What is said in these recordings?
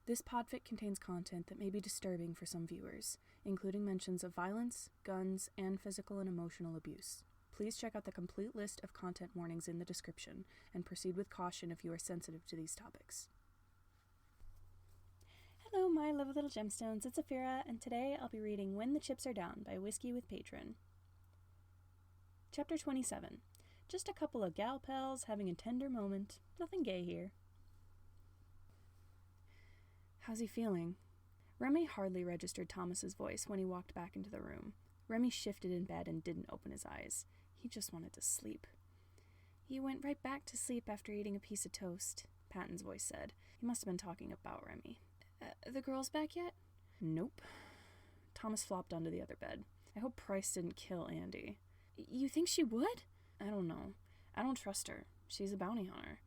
This podfic contains content that may be disturbing for some viewers, including mentions of violence, guns, and physical and emotional abuse. Please check out the complete list of content warnings in the description, and proceed with caution if you are sensitive to these topics. Hello, my lovely little gemstones, it's Afira, and today I'll be reading When the Chips Are Down by Whiskey with Patron. Chapter 27. Just a couple of gal pals having a tender moment. Nothing gay here. How's he feeling? Remy hardly registered Thomas's voice when he walked back into the room. Remy shifted in bed and didn't open his eyes. He just wanted to sleep. He went right back to sleep after eating a piece of toast, Patton's voice said. He must have been talking about Remy. The girls back yet? Nope. Thomas flopped onto the other bed. I hope Price didn't kill Andy. You think she would? I don't know. I don't trust her. She's a bounty hunter.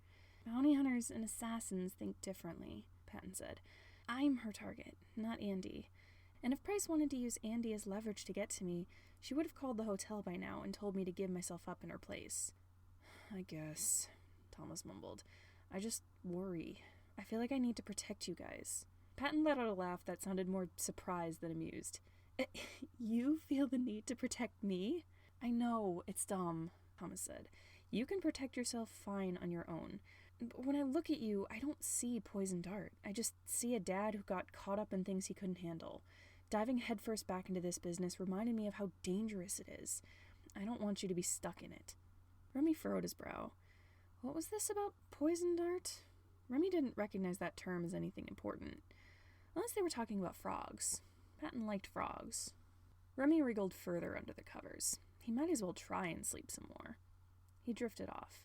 Bounty hunters and assassins think differently, Patton said. I'm her target, not Andy. And if Price wanted to use Andy as leverage to get to me, she would have called the hotel by now and told me to give myself up in her place. I guess, Thomas mumbled. I just worry. I feel like I need to protect you guys. Patton let out a laugh that sounded more surprised than amused. You feel the need to protect me? I know, it's dumb, Thomas said. You can protect yourself fine on your own. But when I look at you, I don't see Poison Dart. I just see a dad who got caught up in things he couldn't handle. Diving headfirst back into this business reminded me of how dangerous it is. I don't want you to be stuck in it. Remy furrowed his brow. What was this about Poison Dart? Remy didn't recognize that term as anything important. Unless they were talking about frogs. Patton liked frogs. Remy wriggled further under the covers. He might as well try and sleep some more. He drifted off.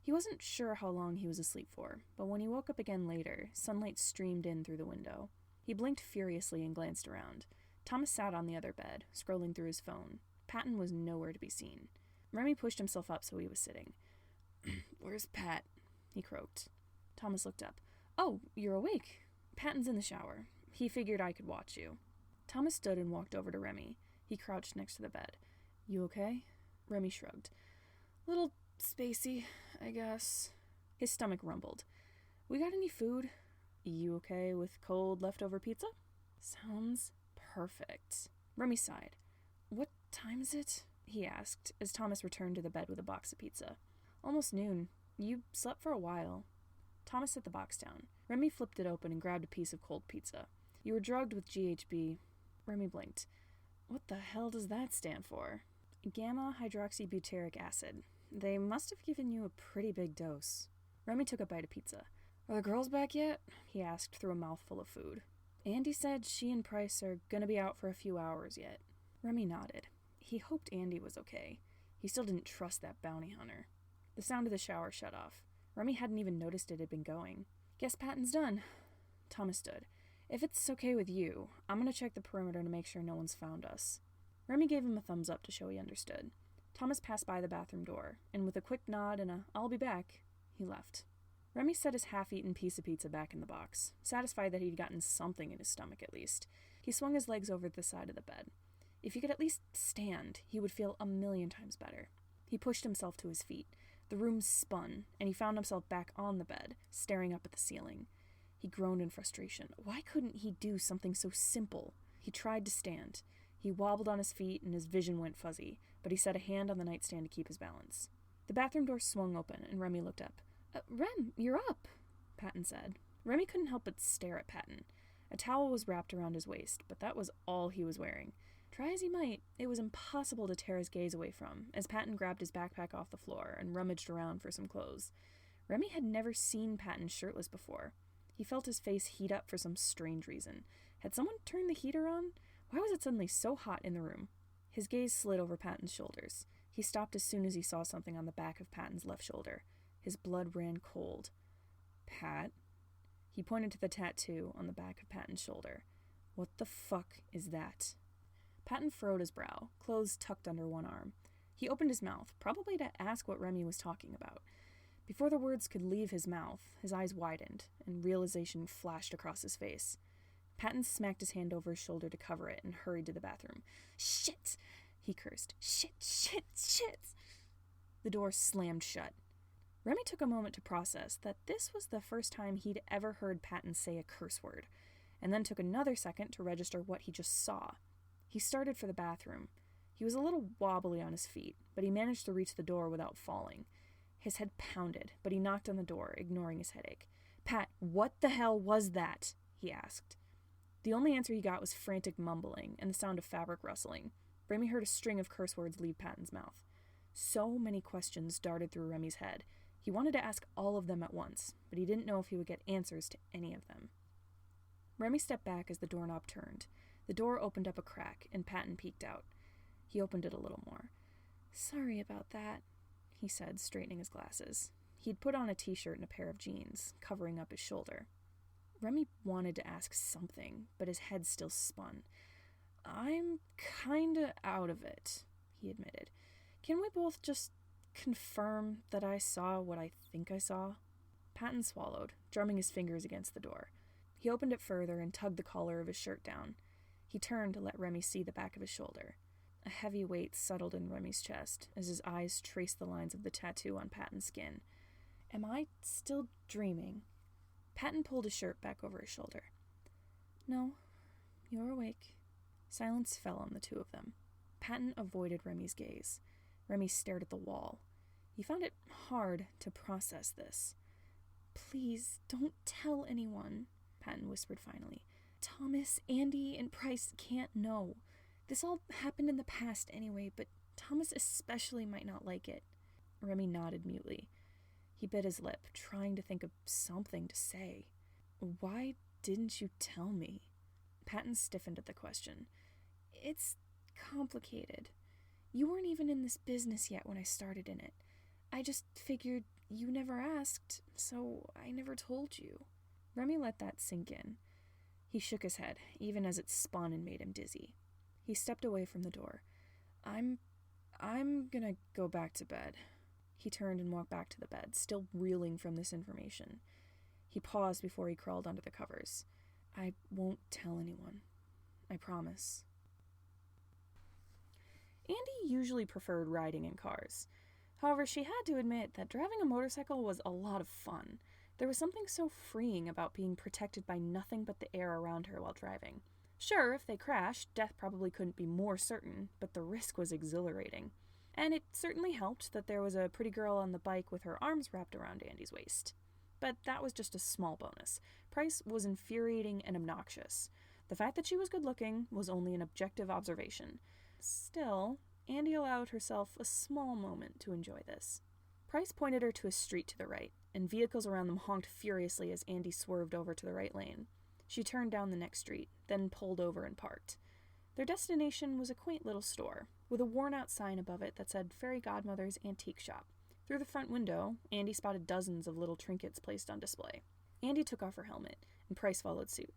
He wasn't sure how long he was asleep for, but when he woke up again later, sunlight streamed in through the window. He blinked furiously and glanced around. Thomas sat on the other bed, scrolling through his phone. Patton was nowhere to be seen. Remy pushed himself up so he was sitting. Where's Pat? He croaked. Thomas looked up. Oh, you're awake. Patton's in the shower. He figured I could watch you. Thomas stood and walked over to Remy. He crouched next to the bed. You okay? Remy shrugged. Little spacey, I guess. His stomach rumbled. We got any food? You okay with cold leftover pizza? Sounds perfect. Remy sighed. What time is it? He asked, as Thomas returned to the bed with a box of pizza. Almost noon. You slept for a while. Thomas set the box down. Remy flipped it open and grabbed a piece of cold pizza. You were drugged with GHB. Remy blinked. What the hell does that stand for? Gamma hydroxybutyric acid. They must have given you a pretty big dose. Remy took a bite of pizza. Are the girls back yet? He asked through a mouthful of food. Andy said she and Price are gonna be out for a few hours yet. Remy nodded. He hoped Andy was okay. He still didn't trust that bounty hunter. The sound of the shower shut off. Remy hadn't even noticed it had been going. Guess Patton's done. Thomas stood. If it's okay with you, I'm gonna check the perimeter to make sure no one's found us. Remy gave him a thumbs up to show he understood. Thomas passed by the bathroom door, and with a quick nod and a I'll be back, he left. Remy set his half-eaten piece of pizza back in the box, satisfied that he'd gotten something in his stomach at least. He swung his legs over the side of the bed. If he could at least stand, he would feel 1,000,000 times better. He pushed himself to his feet. The room spun, and he found himself back on the bed, staring up at the ceiling. He groaned in frustration. Why couldn't he do something so simple? He tried to stand. He wobbled on his feet, and his vision went fuzzy, but he set a hand on the nightstand to keep his balance. The bathroom door swung open, and Remy looked up. Rem, you're up, Patton said. Remy couldn't help but stare at Patton. A towel was wrapped around his waist, but that was all he was wearing. Try as he might, it was impossible to tear his gaze away from, as Patton grabbed his backpack off the floor and rummaged around for some clothes. Remy had never seen Patton shirtless before. He felt his face heat up for some strange reason. Had someone turned the heater on? Why was it suddenly so hot in the room? His gaze slid over Patton's shoulders. He stopped as soon as he saw something on the back of Patton's left shoulder. His blood ran cold. Pat? He pointed to the tattoo on the back of Patton's shoulder. What the fuck is that? Patton furrowed his brow, clothes tucked under one arm. He opened his mouth, probably to ask what Remy was talking about. Before the words could leave his mouth, his eyes widened, and realization flashed across his face. Patton smacked his hand over his shoulder to cover it and hurried to the bathroom. Shit! He cursed. Shit! The door slammed shut. Remy took a moment to process that this was the first time he'd ever heard Patton say a curse word, and then took another second to register what he just saw. He started for the bathroom. He was a little wobbly on his feet, but he managed to reach the door without falling. His head pounded, but he knocked on the door, ignoring his headache. "Pat, what the hell was that?" he asked. The only answer he got was frantic mumbling and the sound of fabric rustling. Remy heard a string of curse words leave Patton's mouth. So many questions darted through Remy's head. He wanted to ask all of them at once, but he didn't know if he would get answers to any of them. Remy stepped back as the doorknob turned. The door opened up a crack, and Patton peeked out. He opened it a little more. "Sorry about that," he said, straightening his glasses. He'd put on a t-shirt and a pair of jeans, covering up his shoulder. Remy wanted to ask something, but his head still spun. "I'm kinda out of it," he admitted. "Can we both just confirm that I saw what I think I saw?" Patton swallowed, drumming his fingers against the door. He opened it further and tugged the collar of his shirt down. He turned to let Remy see the back of his shoulder. A heavy weight settled in Remy's chest as his eyes traced the lines of the tattoo on Patton's skin. "Am I still dreaming?" Patton pulled his shirt back over his shoulder. "No, you're awake." Silence fell on the two of them. Patton avoided Remy's gaze. Remy stared at the wall. He found it hard to process this. "Please, don't tell anyone," Patton whispered finally. "Thomas, Andy, and Price can't know. This all happened in the past anyway, but Thomas especially might not like it." Remy nodded mutely. He bit his lip, trying to think of something to say. "Why didn't you tell me?" Patton stiffened at the question. "It's complicated. You weren't even in this business yet when I started in it. I just figured you never asked, so I never told you." Remy let that sink in. He shook his head, even as it spun and made him dizzy. He stepped away from the door. I'm gonna go back to bed." He turned and walked back to the bed, still reeling from this information. He paused before he crawled under the covers. "I won't tell anyone. I promise." Andy usually preferred riding in cars. However, she had to admit that driving a motorcycle was a lot of fun. There was something so freeing about being protected by nothing but the air around her while driving. Sure, if they crashed, death probably couldn't be more certain, but the risk was exhilarating. And it certainly helped that there was a pretty girl on the bike with her arms wrapped around Andy's waist. But that was just a small bonus. Price was infuriating and obnoxious. The fact that she was good-looking was only an objective observation. Still, Andy allowed herself a small moment to enjoy this. Price pointed her to a street to the right, and vehicles around them honked furiously as Andy swerved over to the right lane. She turned down the next street, then pulled over and parked. Their destination was a quaint little store, with a worn-out sign above it that said Fairy Godmother's Antique Shop. Through the front window, Andy spotted dozens of little trinkets placed on display. Andy took off her helmet, and Price followed suit.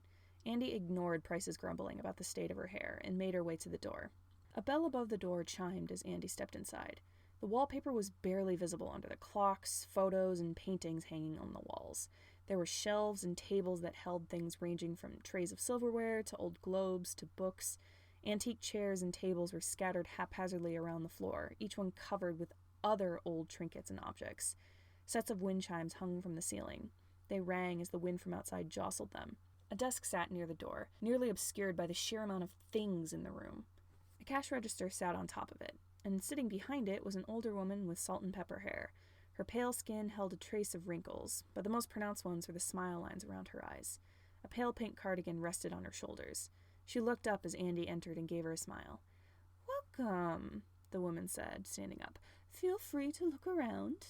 Andy ignored Price's grumbling about the state of her hair and made her way to the door. A bell above the door chimed as Andy stepped inside. The wallpaper was barely visible under the clocks, photos, and paintings hanging on the walls. There were shelves and tables that held things ranging from trays of silverware to old globes to books. Antique chairs and tables were scattered haphazardly around the floor, each one covered with other old trinkets and objects. Sets of wind chimes hung from the ceiling. They rang as the wind from outside jostled them. A desk sat near the door, nearly obscured by the sheer amount of things in the room. A cash register sat on top of it, and sitting behind it was an older woman with salt and pepper hair. Her pale skin held a trace of wrinkles, but the most pronounced ones were the smile lines around her eyes. A pale pink cardigan rested on her shoulders. She looked up as Andy entered and gave her a smile. "Welcome," the woman said, standing up. "Feel free to look around."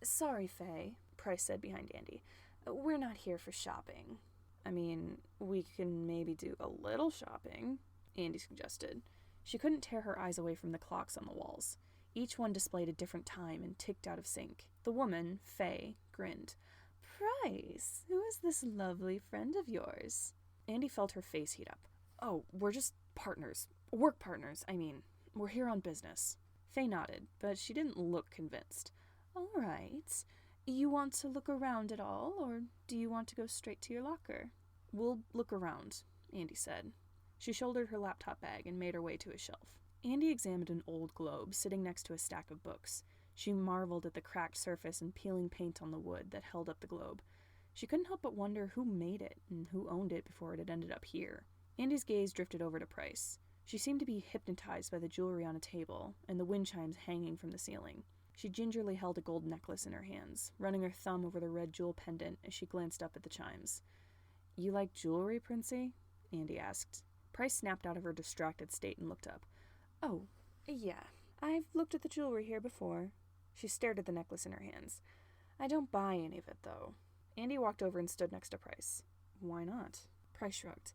"Sorry, Faye," Price said behind Andy. "We're not here for shopping." "I mean, we can maybe do a little shopping," Andy suggested. She couldn't tear her eyes away from the clocks on the walls. Each one displayed a different time and ticked out of sync. The woman, Faye, grinned. "Price, who is this lovely friend of yours?" Andy felt her face heat up. "Oh, we're just partners. Work partners, I mean. We're here on business." Faye nodded, but she didn't look convinced. "All right. You want to look around at all, or do you want to go straight to your locker?" "We'll look around," Andy said. She shouldered her laptop bag and made her way to a shelf. Andy examined an old globe sitting next to a stack of books. She marveled at the cracked surface and peeling paint on the wood that held up the globe. She couldn't help but wonder who made it and who owned it before it had ended up here. Andy's gaze drifted over to Price. She seemed to be hypnotized by the jewelry on a table and the wind chimes hanging from the ceiling. She gingerly held a gold necklace in her hands, running her thumb over the red jewel pendant as she glanced up at the chimes. "You like jewelry, Princey?" Andy asked. Price snapped out of her distracted state and looked up. "Oh, yeah. I've looked at the jewelry here before." She stared at the necklace in her hands. "I don't buy any of it, though." Andy walked over and stood next to Price. "Why not?" Price shrugged.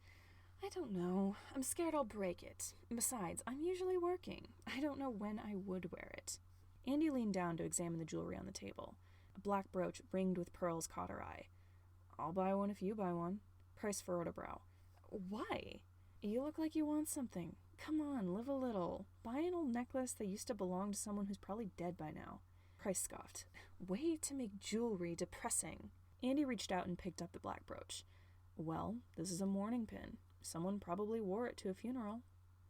"I don't know. I'm scared I'll break it. Besides, I'm usually working. I don't know when I would wear it." Andy leaned down to examine the jewelry on the table. A black brooch ringed with pearls caught her eye. "I'll buy one if you buy one." Price furrowed a brow. "Why? You look like you want something. Come on, live a little. Buy an old necklace that used to belong to someone who's probably dead by now." Price scoffed. "Way to make jewelry depressing." Andy reached out and picked up the black brooch. "Well, this is a mourning pin. Someone probably wore it to a funeral.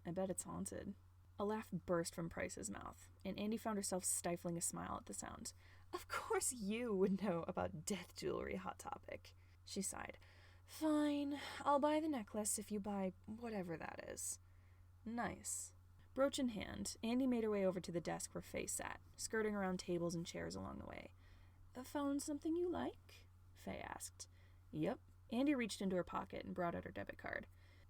I bet it's haunted." A laugh burst from Price's mouth, and Andy found herself stifling a smile at the sound. "Of course you would know about death jewelry, Hot Topic." She sighed. "Fine, I'll buy the necklace if you buy whatever that is." "Nice." Brooch in hand, Andy made her way over to the desk where Faye sat, skirting around tables and chairs along the way. "Found something you like?" Faye asked. "Yep." Andy reached into her pocket and brought out her debit card.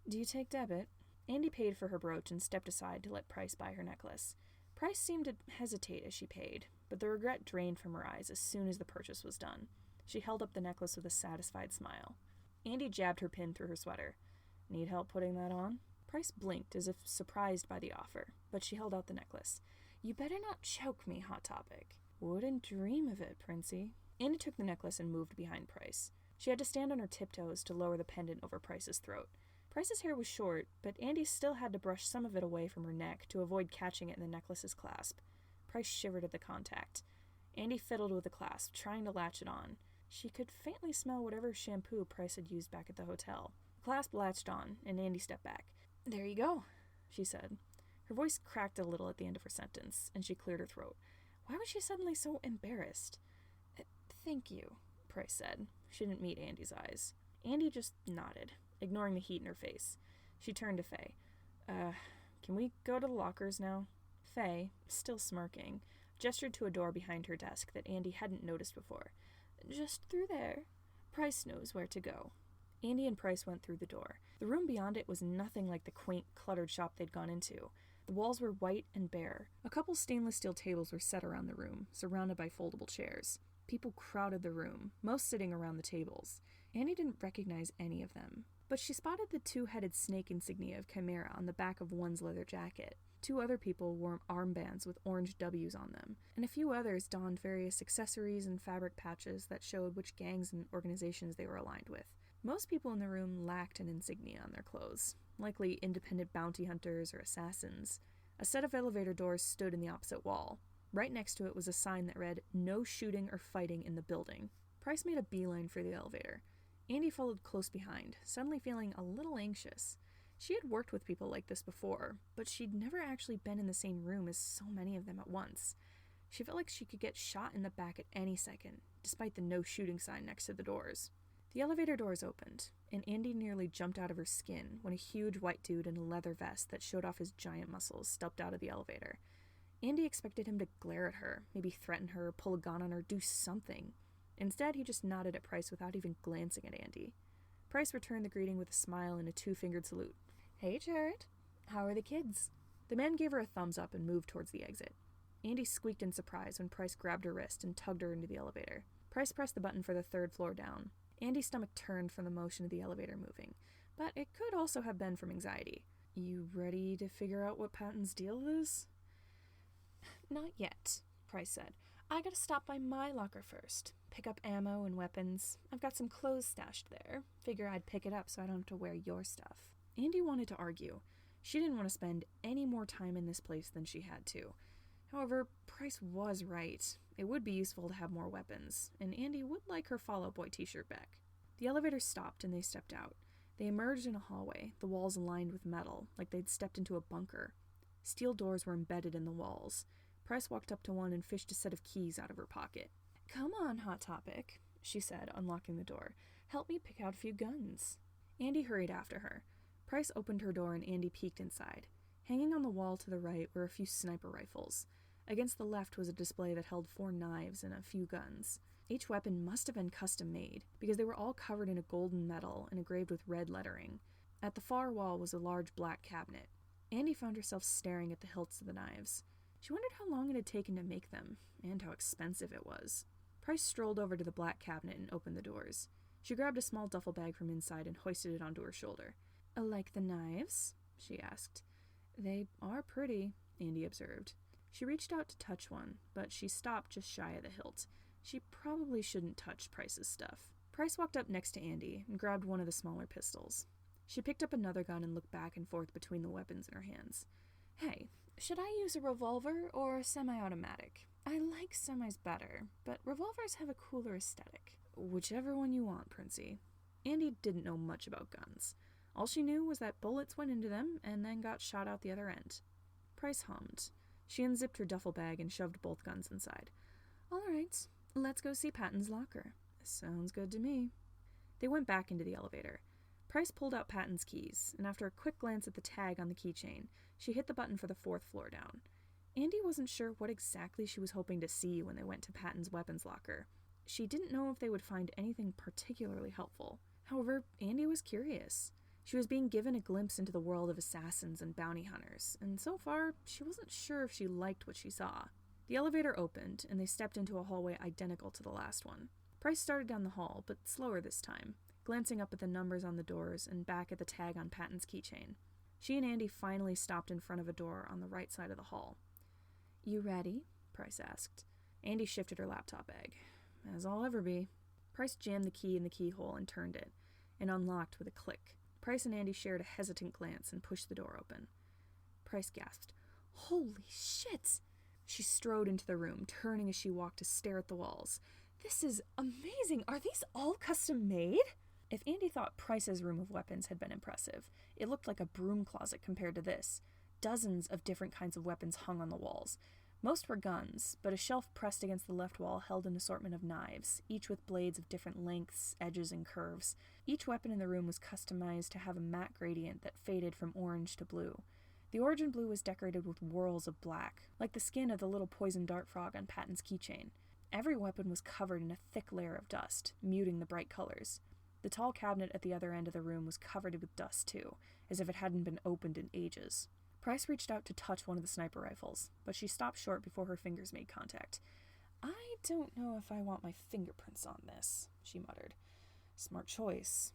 "Do you take debit?" Andy paid for her brooch and stepped aside to let Price buy her necklace. Price seemed to hesitate as she paid, but the regret drained from her eyes as soon as the purchase was done. She held up the necklace with a satisfied smile. Andy jabbed her pin through her sweater. "Need help putting that on?" Price blinked as if surprised by the offer, but she held out the necklace. "You better not choke me, Hot Topic." "Wouldn't dream of it, Princey." Andy took the necklace and moved behind Price. She had to stand on her tiptoes to lower the pendant over Price's throat. Price's hair was short, but Andy still had to brush some of it away from her neck to avoid catching it in the necklace's clasp. Price shivered at the contact. Andy fiddled with the clasp, trying to latch it on. She could faintly smell whatever shampoo Price had used back at the hotel. The clasp latched on, and Andy stepped back. "There you go," she said. Her voice cracked a little at the end of her sentence, and she cleared her throat. Why was she suddenly so embarrassed? "Thank you," Price said. She didn't meet Andy's eyes. Andy just nodded, ignoring the heat in her face. She turned to Faye. Can we go to the lockers now?" Faye, still smirking, gestured to a door behind her desk that Andy hadn't noticed before. "Just through there. Price knows where to go." Andy and Price went through the door. The room beyond it was nothing like the quaint, cluttered shop they'd gone into. The walls were white and bare. A couple stainless steel tables were set around the room, surrounded by foldable chairs. People crowded the room, most sitting around the tables. Annie didn't recognize any of them, but she spotted the two-headed snake insignia of Chimera on the back of one's leather jacket. Two other people wore armbands with orange W's on them, and a few others donned various accessories and fabric patches that showed which gangs and organizations they were aligned with. Most people in the room lacked an insignia on their clothes, likely independent bounty hunters or assassins. A set of elevator doors stood in the opposite wall. Right next to it was a sign that read, "No shooting or fighting in the building." Price made a beeline for the elevator. Andy followed close behind, suddenly feeling a little anxious. She had worked with people like this before, but she'd never actually been in the same room as so many of them at once. She felt like she could get shot in the back at any second, despite the no shooting sign next to the doors. The elevator doors opened, and Andy nearly jumped out of her skin when a huge white dude in a leather vest that showed off his giant muscles stepped out of the elevator. Andy expected him to glare at her, maybe threaten her, pull a gun on her, do something. Instead, he just nodded at Price without even glancing at Andy. Price returned the greeting with a smile and a two-fingered salute. "Hey, Jared. How are the kids?" The man gave her a thumbs up and moved towards the exit. Andy squeaked in surprise when Price grabbed her wrist and tugged her into the elevator. Price pressed the button for the third floor down. Andy's stomach turned from the motion of the elevator moving, but it could also have been from anxiety. "You ready to figure out what Patton's deal is?" "Not yet," Price said. "I gotta stop by my locker first. Pick up ammo and weapons. I've got some clothes stashed there. Figure I'd pick it up so I don't have to wear your stuff." Andy wanted to argue. She didn't want to spend any more time in this place than she had to. However, Price was right. It would be useful to have more weapons, and Andy would like her Fall Out Boy t-shirt back. The elevator stopped and they stepped out. They emerged in a hallway, the walls lined with metal, like they'd stepped into a bunker. Steel doors were embedded in the walls. Price walked up to one and fished a set of keys out of her pocket. "Come on, Hot Topic," she said, unlocking the door. "Help me pick out a few guns." Andy hurried after her. Price opened her door and Andy peeked inside. Hanging on the wall to the right were a few sniper rifles. Against the left was a display that held 4 knives and a few guns. Each weapon must have been custom-made, because they were all covered in a golden metal and engraved with red lettering. At the far wall was a large black cabinet. Andy found herself staring at the hilts of the knives. She wondered how long it had taken to make them, and how expensive it was. Price strolled over to the black cabinet and opened the doors. She grabbed a small duffel bag from inside and hoisted it onto her shoulder. "Like the knives?" she asked. "They are pretty," Andy observed. She reached out to touch one, but she stopped just shy of the hilt. She probably shouldn't touch Price's stuff. Price walked up next to Andy and grabbed one of the smaller pistols. She picked up another gun and looked back and forth between the weapons in her hands. "Hey, should I use a revolver or a semi-automatic? I like semis better, but revolvers have a cooler aesthetic." "Whichever one you want, Princey." Andy didn't know much about guns. All she knew was that bullets went into them and then got shot out the other end. Price hummed. She unzipped her duffel bag and shoved both guns inside. "All right, let's go see Patton's locker." "Sounds good to me." They went back into the elevator. Price pulled out Patton's keys, and after a quick glance at the tag on the keychain, she hit the button for the 4th floor down. Andy wasn't sure what exactly she was hoping to see when they went to Patton's weapons locker. She didn't know if they would find anything particularly helpful. However, Andy was curious. She was being given a glimpse into the world of assassins and bounty hunters, and so far, she wasn't sure if she liked what she saw. The elevator opened, and they stepped into a hallway identical to the last one. Price started down the hall, but slower this time, glancing up at the numbers on the doors and back at the tag on Patton's keychain. She and Andy finally stopped in front of a door on the right side of the hall. "You ready?" Price asked. Andy shifted her laptop bag. "As I'll ever be." Price jammed the key in the keyhole and turned it, and unlocked with a click. Price and Andy shared a hesitant glance and pushed the door open. Price gasped. "Holy shit!" She strode into the room, turning as she walked to stare at the walls. "This is amazing! Are these all custom made?" If Andy thought Price's room of weapons had been impressive, it looked like a broom closet compared to this. Dozens of different kinds of weapons hung on the walls. Most were guns, but a shelf pressed against the left wall held an assortment of knives, each with blades of different lengths, edges, and curves. Each weapon in the room was customized to have a matte gradient that faded from orange to blue. The origin blue was decorated with whorls of black, like the skin of the little poison dart frog on Patton's keychain. Every weapon was covered in a thick layer of dust, muting the bright colors. The tall cabinet at the other end of the room was covered with dust too, as if it hadn't been opened in ages. Price reached out to touch one of the sniper rifles, but she stopped short before her fingers made contact. "I don't know if I want my fingerprints on this," she muttered. "Smart choice."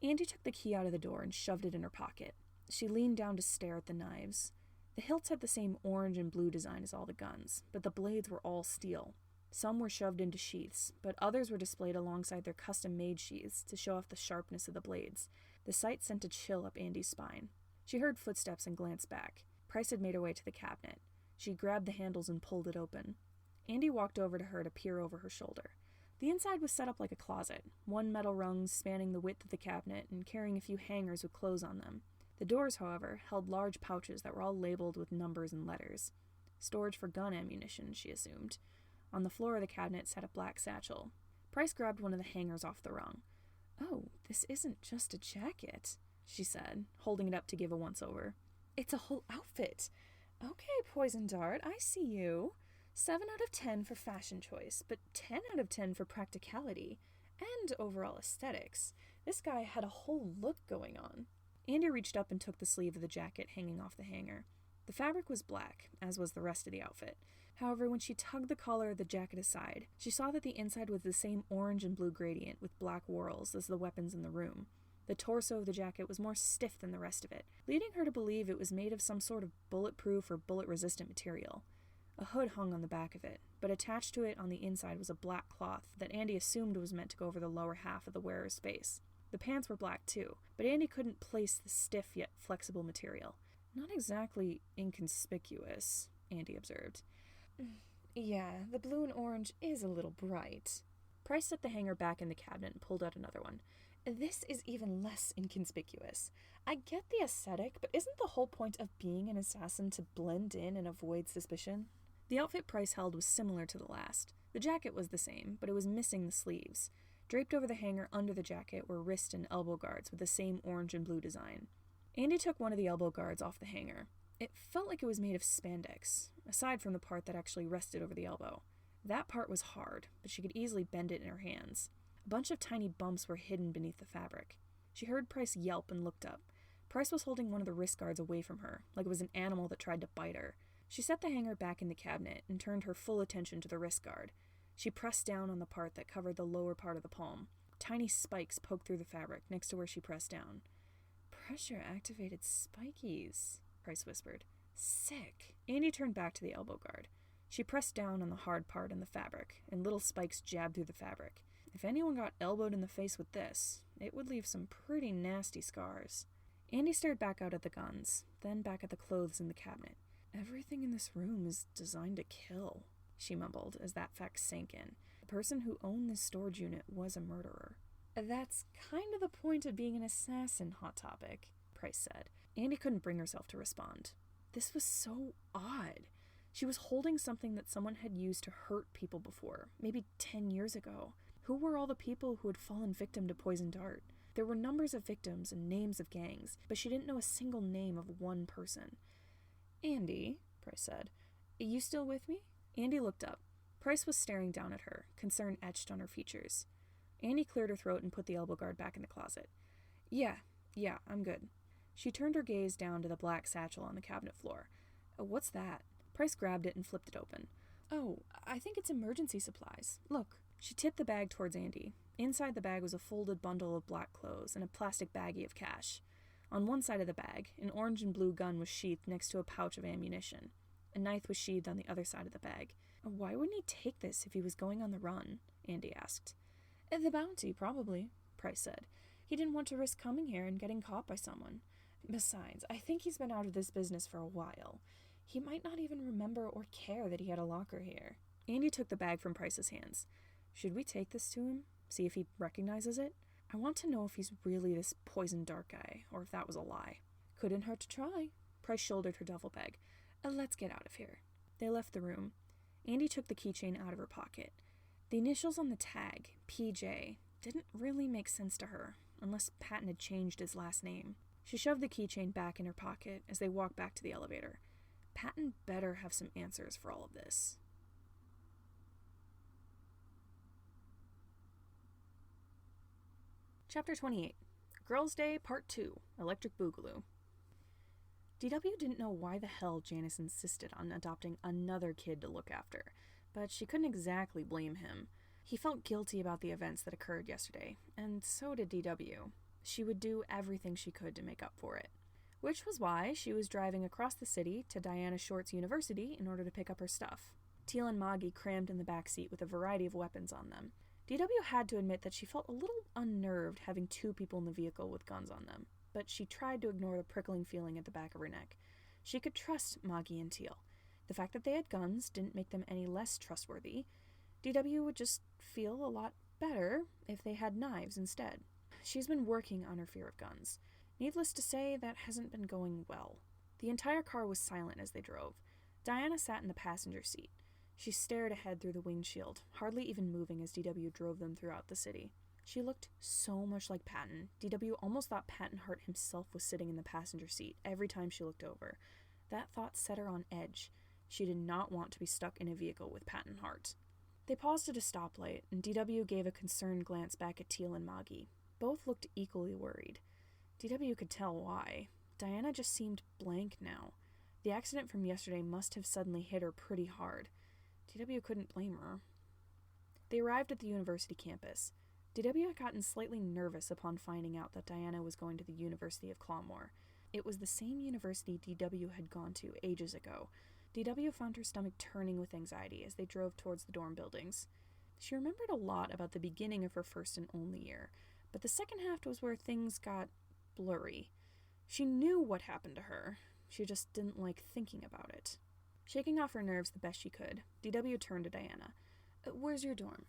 Andy took the key out of the door and shoved it in her pocket. She leaned down to stare at the knives. The hilts had the same orange and blue design as all the guns, but the blades were all steel. Some were shoved into sheaths, but others were displayed alongside their custom-made sheaths to show off the sharpness of the blades. The sight sent a chill up Andy's spine. She heard footsteps and glanced back. Price had made her way to the cabinet. She grabbed the handles and pulled it open. Andy walked over to her to peer over her shoulder. The inside was set up like a closet, one metal rung spanning the width of the cabinet and carrying a few hangers with clothes on them. The doors, however, held large pouches that were all labeled with numbers and letters. Storage for gun ammunition, she assumed. On the floor of the cabinet sat a black satchel. Price grabbed one of the hangers off the rung. "Oh, this isn't just a jacket," she said, holding it up to give a once-over. "It's a whole outfit. Okay, Poison Dart, I see you. 7 out of 10 for fashion choice, but 10 out of 10 for practicality and overall aesthetics. This guy had a whole look going on." Andy reached up and took the sleeve of the jacket hanging off the hanger. The fabric was black, as was the rest of the outfit. However, when she tugged the collar of the jacket aside, she saw that the inside was the same orange and blue gradient with black whorls as the weapons in the room. The torso of the jacket was more stiff than the rest of it, leading her to believe it was made of some sort of bulletproof or bullet-resistant material. A hood hung on the back of it, but attached to it on the inside was a black cloth that Andy assumed was meant to go over the lower half of the wearer's face. The pants were black too, but Andy couldn't place the stiff yet flexible material. "Not exactly inconspicuous," Andy observed. "Yeah, the blue and orange is a little bright." Price set the hanger back in the cabinet and pulled out another one. "This is even less inconspicuous. I get the aesthetic, but isn't the whole point of being an assassin to blend in and avoid suspicion?" The outfit Price held was similar to the last. The jacket was the same, but it was missing the sleeves. Draped over the hanger under the jacket were wrist and elbow guards with the same orange and blue design. Andy took one of the elbow guards off the hanger. It felt like it was made of spandex, aside from the part that actually rested over the elbow. That part was hard, but she could easily bend it in her hands. A bunch of tiny bumps were hidden beneath the fabric. She heard Price yelp and looked up. Price was holding one of the wrist guards away from her, like it was an animal that tried to bite her. She set the hanger back in the cabinet and turned her full attention to the wrist guard. She pressed down on the part that covered the lower part of the palm. Tiny spikes poked through the fabric next to where she pressed down. "Pressure-activated spikies," Price whispered. "Sick." Andy turned back to the elbow guard. She pressed down on the hard part in the fabric, and little spikes jabbed through the fabric. If anyone got elbowed in the face with this, it would leave some pretty nasty scars. Andy stared back out at the guns, then back at the clothes in the cabinet. "Everything in this room is designed to kill," she mumbled as that fact sank in. The person who owned this storage unit was a murderer. "That's kind of the point of being an assassin, Hot Topic," Price said. Andy couldn't bring herself to respond. This was so odd. She was holding something that someone had used to hurt people before, maybe 10 years ago. Who were all the people who had fallen victim to poison dart? There were numbers of victims and names of gangs, but she didn't know a single name of one person. "Andy," Price said, "are you still with me?" Andy looked up. Price was staring down at her, concern etched on her features. Andy cleared her throat and put the elbow guard back in the closet. Yeah, I'm good." She turned her gaze down to the black satchel on the cabinet floor. "What's that?" Price grabbed it and flipped it open. "Oh, I think it's emergency supplies. Look." She tipped the bag towards Andy. Inside the bag was a folded bundle of black clothes and a plastic baggie of cash. On one side of the bag, an orange and blue gun was sheathed next to a pouch of ammunition. A knife was sheathed on the other side of the bag. "Why wouldn't he take this if he was going on the run?" Andy asked. "The bounty, probably," Price said. "He didn't want to risk coming here and getting caught by someone. Besides, I think he's been out of this business for a while. He might not even remember or care that he had a locker here." Andy took the bag from Price's hands. "Should we take this to him? See if he recognizes it? I want to know if he's really this poison dart guy, or if that was a lie." "Couldn't hurt to try." Price shouldered her duffel bag. "Let's get out of here." They left the room. Andy took the keychain out of her pocket. The initials on the tag, PJ, didn't really make sense to her, unless Patton had changed his last name. She shoved the keychain back in her pocket as they walked back to the elevator. Patton better have some answers for all of this. Chapter 28. Girls' Day Part 2, Electric Boogaloo. DW didn't know why the hell Janus insisted on adopting another kid to look after, but she couldn't exactly blame him. He felt guilty about the events that occurred yesterday, and so did DW. She would do everything she could to make up for it. Which was why she was driving across the city to Diana Short's university in order to pick up her stuff. Teal and Moggy crammed in the back seat with a variety of weapons on them. DW had to admit that she felt a little unnerved having two people in the vehicle with guns on them, but she tried to ignore the prickling feeling at the back of her neck. She could trust Moggy and Teal. The fact that they had guns didn't make them any less trustworthy. DW would just feel a lot better if they had knives instead. She's been working on her fear of guns. Needless to say, that hasn't been going well. The entire car was silent as they drove. Diana sat in the passenger seat. She stared ahead through the windshield, hardly even moving as DW drove them throughout the city. She looked so much like Patton. DW almost thought Patton Hart himself was sitting in the passenger seat every time she looked over. That thought set her on edge. She did not want to be stuck in a vehicle with Patton Hart. They paused at a stoplight, and DW gave a concerned glance back at Teal and Moggy. Both looked equally worried. DW could tell why. Diana just seemed blank now. The accident from yesterday must have suddenly hit her pretty hard. DW couldn't blame her. They arrived at the university campus. DW had gotten slightly nervous upon finding out that Diana was going to the University of Clawmore. It was the same university DW had gone to ages ago. DW found her stomach turning with anxiety as they drove towards the dorm buildings. She remembered a lot about the beginning of her first and only year, but the second half was where things got blurry. She knew what happened to her. She just didn't like thinking about it. Shaking off her nerves the best she could, DW turned to Diana. "Where's your dorm?"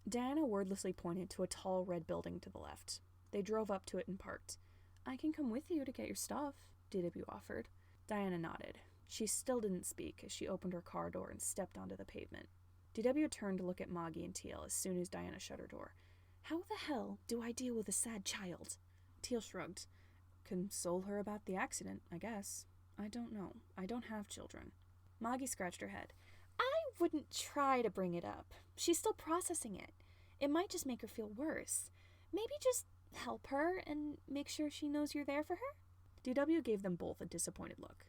Diana wordlessly pointed to a tall red building to the left. They drove up to it and parked. "I can come with you to get your stuff," DW offered. Diana nodded. She still didn't speak as she opened her car door and stepped onto the pavement. DW turned to look at Moggy and Teal as soon as Diana shut her door. How the hell do I deal with a sad child? Teal shrugged. Console her about the accident, I guess. I don't know. I don't have children. Moggy scratched her head. I wouldn't try to bring it up. She's still processing it. It might just make her feel worse. Maybe just help her and make sure she knows you're there for her? DW gave them both a disappointed look.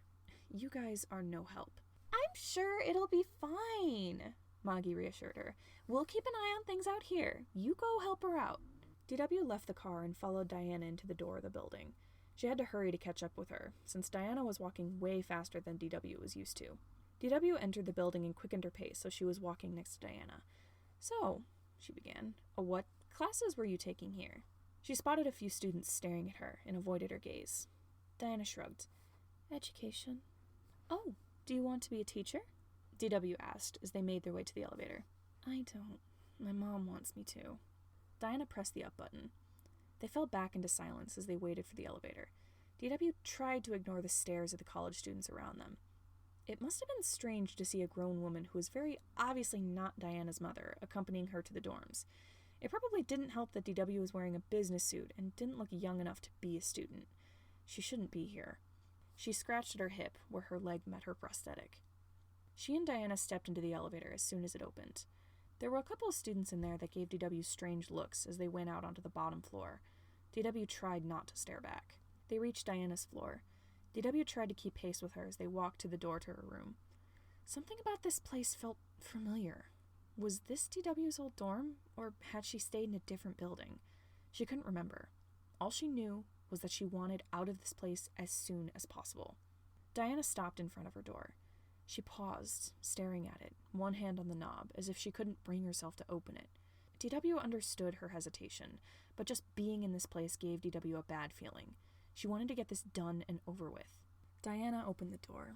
You guys are no help. I'm sure it'll be fine, Moggy reassured her. We'll keep an eye on things out here. You go help her out. DW left the car and followed Diana into the door of the building. She had to hurry to catch up with her, since Diana was walking way faster than DW was used to. DW entered the building and quickened her pace so she was walking next to Diana. So, she began, what classes were you taking here? She spotted a few students staring at her and avoided her gaze. Diana shrugged. Education. Oh, do you want to be a teacher? DW asked as they made their way to the elevator. I don't. My mom wants me to. Diana pressed the up button. They fell back into silence as they waited for the elevator. DW tried to ignore the stares of the college students around them. It must have been strange to see a grown woman who was very obviously not Diana's mother accompanying her to the dorms. It probably didn't help that DW was wearing a business suit and didn't look young enough to be a student. She shouldn't be here. She scratched at her hip where her leg met her prosthetic. She and Diana stepped into the elevator as soon as it opened. There were a couple of students in there that gave DW strange looks as they went out onto the bottom floor. DW tried not to stare back. They reached Diana's floor. DW tried to keep pace with her as they walked to the door to her room. Something about this place felt familiar. Was this DW's old dorm, or had she stayed in a different building? She couldn't remember. All she knew was that she wanted out of this place as soon as possible. Diana stopped in front of her door. She paused, staring at it, one hand on the knob, as if she couldn't bring herself to open it. DW understood her hesitation, but just being in this place gave DW a bad feeling. She wanted to get this done and over with. Diana opened the door.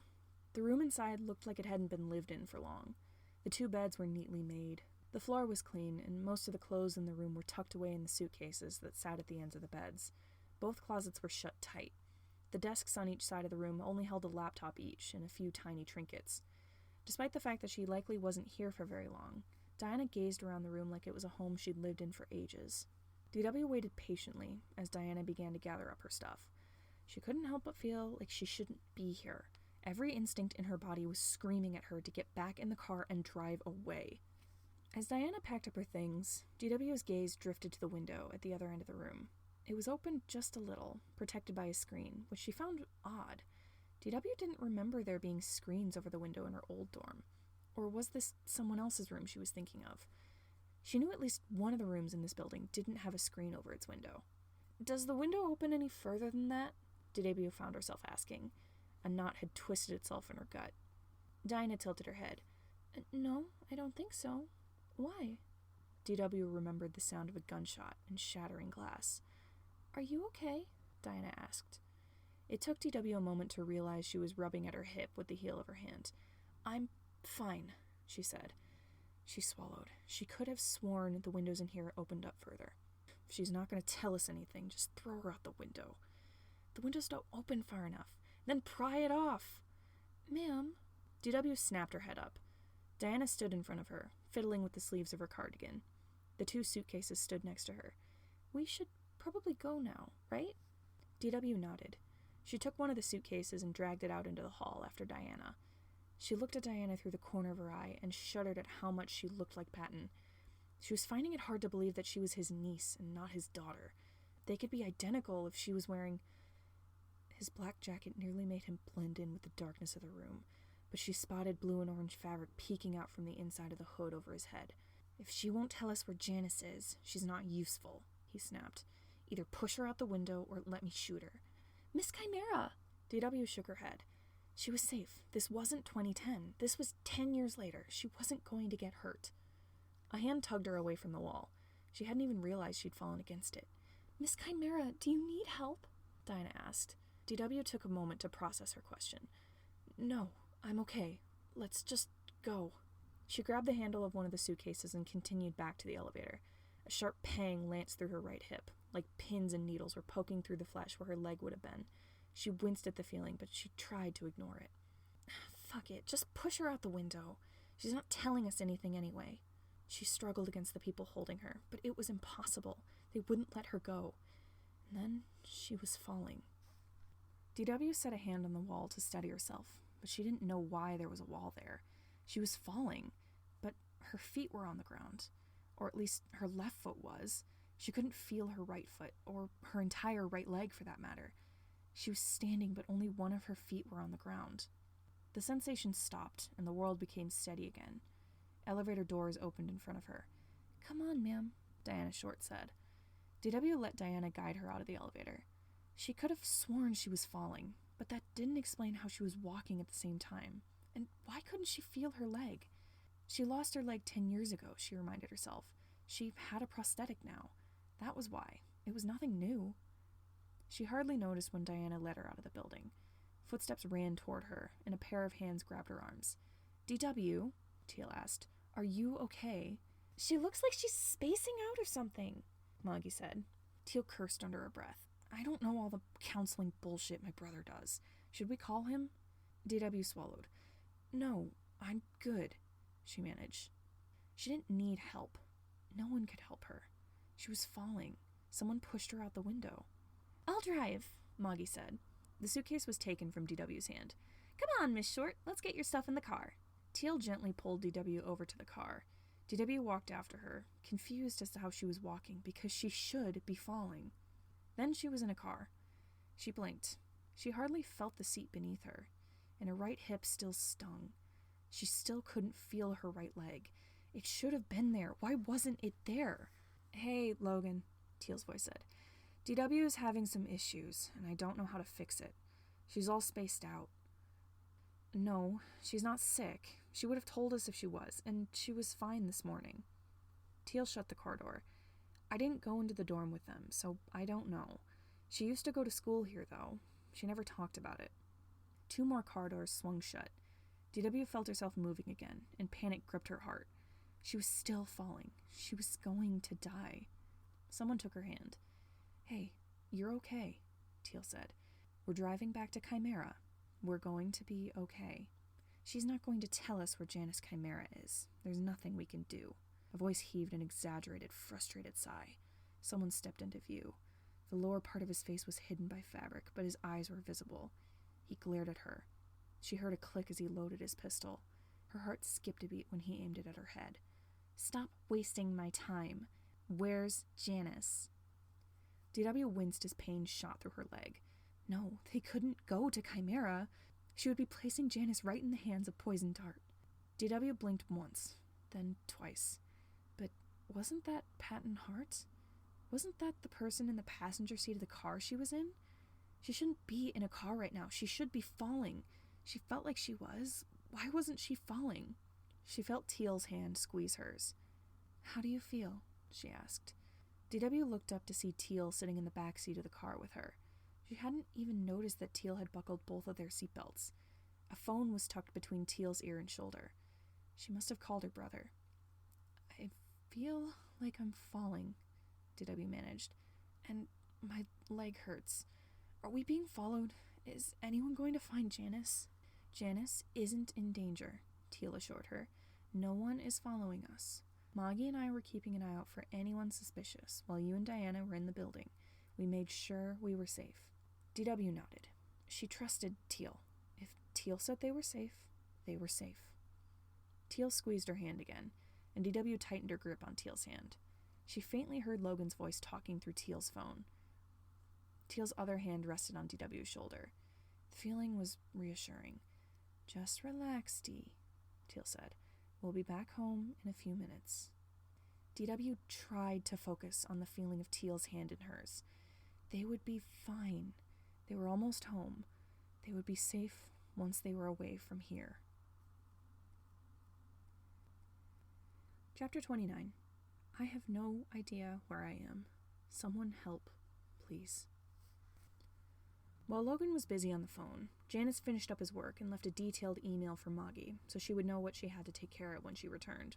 The room inside looked like it hadn't been lived in for long. The 2 beds were neatly made. The floor was clean, and most of the clothes in the room were tucked away in the suitcases that sat at the ends of the beds. Both closets were shut tight. The desks on each side of the room only held a laptop each and a few tiny trinkets. Despite the fact that she likely wasn't here for very long, Diana gazed around the room like it was a home she'd lived in for ages. DW waited patiently as Diana began to gather up her stuff. She couldn't help but feel like she shouldn't be here. Every instinct in her body was screaming at her to get back in the car and drive away. As Diana packed up her things, DW's gaze drifted to the window at the other end of the room. It was open just a little, protected by a screen, which she found odd. DW didn't remember there being screens over the window in her old dorm. Or was this someone else's room she was thinking of? She knew at least one of the rooms in this building didn't have a screen over its window. Does the window open any further than that? DW found herself asking. A knot had twisted itself in her gut. Diana tilted her head. No, I don't think so. Why? DW remembered the sound of a gunshot and shattering glass. Are you okay? Diana asked. It took DW a moment to realize she was rubbing at her hip with the heel of her hand. I'm fine, she said. She swallowed. She could have sworn the windows in here opened up further. If she's not going to tell us anything, just throw her out the window. The windows don't open far enough. Then pry it off. Ma'am. DW snapped her head up. Diana stood in front of her, fiddling with the sleeves of her cardigan. The 2 suitcases stood next to her. We should probably go now, right? DW nodded. She took one of the suitcases and dragged it out into the hall after Diana. She looked at Diana through the corner of her eye and shuddered at how much she looked like Patton. She was finding it hard to believe that she was his niece and not his daughter. They could be identical if she was wearing... His black jacket nearly made him blend in with the darkness of the room, but she spotted blue and orange fabric peeking out from the inside of the hood over his head. If she won't tell us where Janus is, she's not useful, he snapped. Either push her out the window or let me shoot her. Miss Chimera! DW shook her head. She was safe. This wasn't 2010. This was 10 years later. She wasn't going to get hurt. A hand tugged her away from the wall. She hadn't even realized she'd fallen against it. Miss Chimera, do you need help? Diana asked. DW took a moment to process her question. No, I'm okay. Let's just go. She grabbed the handle of one of the suitcases and continued back to the elevator. A sharp pang lanced through her right hip, like pins and needles were poking through the flesh where her leg would have been. She winced at the feeling, but she tried to ignore it. Fuck it, just push her out the window. She's not telling us anything anyway. She struggled against the people holding her, but it was impossible. They wouldn't let her go. And then she was falling. DW set a hand on the wall to steady herself, but she didn't know why there was a wall there. She was falling, but her feet were on the ground, or at least her left foot was. She couldn't feel her right foot, or her entire right leg for that matter. She was standing, but only one of her feet were on the ground. The sensation stopped, and the world became steady again. Elevator doors opened in front of her. "Come on, ma'am," Diana Short said. DW let Diana guide her out of the elevator. She could have sworn she was falling, but that didn't explain how she was walking at the same time. And why couldn't she feel her leg? She lost her leg 10 years ago, she reminded herself. She had a prosthetic now. That was why. It was nothing new. She hardly noticed when Diana led her out of the building. Footsteps ran toward her, and a pair of hands grabbed her arms. "DW," Teal asked, "are you okay?" "She looks like she's spacing out or something," Moggy said. Teal cursed under her breath. "I don't know all the counseling bullshit my brother does. Should we call him?" DW swallowed. "No, I'm good," she managed. She didn't need help. No one could help her. She was falling. Someone pushed her out the window. "I'll drive," Moggy said. The suitcase was taken from DW's hand. "Come on, Miss Short, let's get your stuff in the car." Teal gently pulled DW over to the car. DW walked after her, confused as to how she was walking because she should be falling. Then she was in a car. She blinked. She hardly felt the seat beneath her, and her right hip still stung. She still couldn't feel her right leg. It should have been there. Why wasn't it there? "Hey, Logan," Teal's voice said. "DW is having some issues, and I don't know how to fix it. She's all spaced out." "No, she's not sick. She would have told us if she was, and she was fine this morning." Teal shut the car door. "I didn't go into the dorm with them, so I don't know. She used to go to school here, though. She never talked about it." 2 more car doors swung shut. DW felt herself moving again, and panic gripped her heart. She was still falling. She was going to die. Someone took her hand. "Hey, you're okay," Teal said. "We're driving back to Chimera. We're going to be okay. She's not going to tell us where Janus Chimera is. There's nothing we can do." A voice heaved an exaggerated, frustrated sigh. Someone stepped into view. The lower part of his face was hidden by fabric, but his eyes were visible. He glared at her. She heard a click as he loaded his pistol. Her heart skipped a beat when he aimed it at her head. "Stop wasting my time. Where's Janus?" DW winced as pain shot through her leg. No, they couldn't go to Chimera. She would be placing Janus right in the hands of Poison Dart. DW blinked once, then twice. But wasn't that Patton Hart? Wasn't that the person in the passenger seat of the car she was in? She shouldn't be in a car right now. She should be falling. She felt like she was. Why wasn't she falling? She felt Teal's hand squeeze hers. "How do you feel?" she asked. DW looked up to see Teal sitting in the back seat of the car with her. She hadn't even noticed that Teal had buckled both of their seatbelts. A phone was tucked between Teal's ear and shoulder. She must have called her brother. "I feel like I'm falling," DW managed, "and my leg hurts. Are we being followed? Is anyone going to find Janus?" "Janus isn't in danger," Teal assured her. "No one is following us. Moggy and I were keeping an eye out for anyone suspicious while you and Diana were in the building. We made sure we were safe." DW nodded. She trusted Teal. If Teal said they were safe, they were safe. Teal squeezed her hand again, and DW tightened her grip on Teal's hand. She faintly heard Logan's voice talking through Teal's phone. Teal's other hand rested on DW's shoulder. The feeling was reassuring. "Just relax, Dee," Teal said. "We'll be back home in a few minutes." DW tried to focus on the feeling of Teal's hand in hers. They would be fine. They were almost home. They would be safe once they were away from here. Chapter 29. I have no idea where I am. Someone help, please. While Logan was busy on the phone, Janus finished up his work and left a detailed email for Moggy so she would know what she had to take care of when she returned.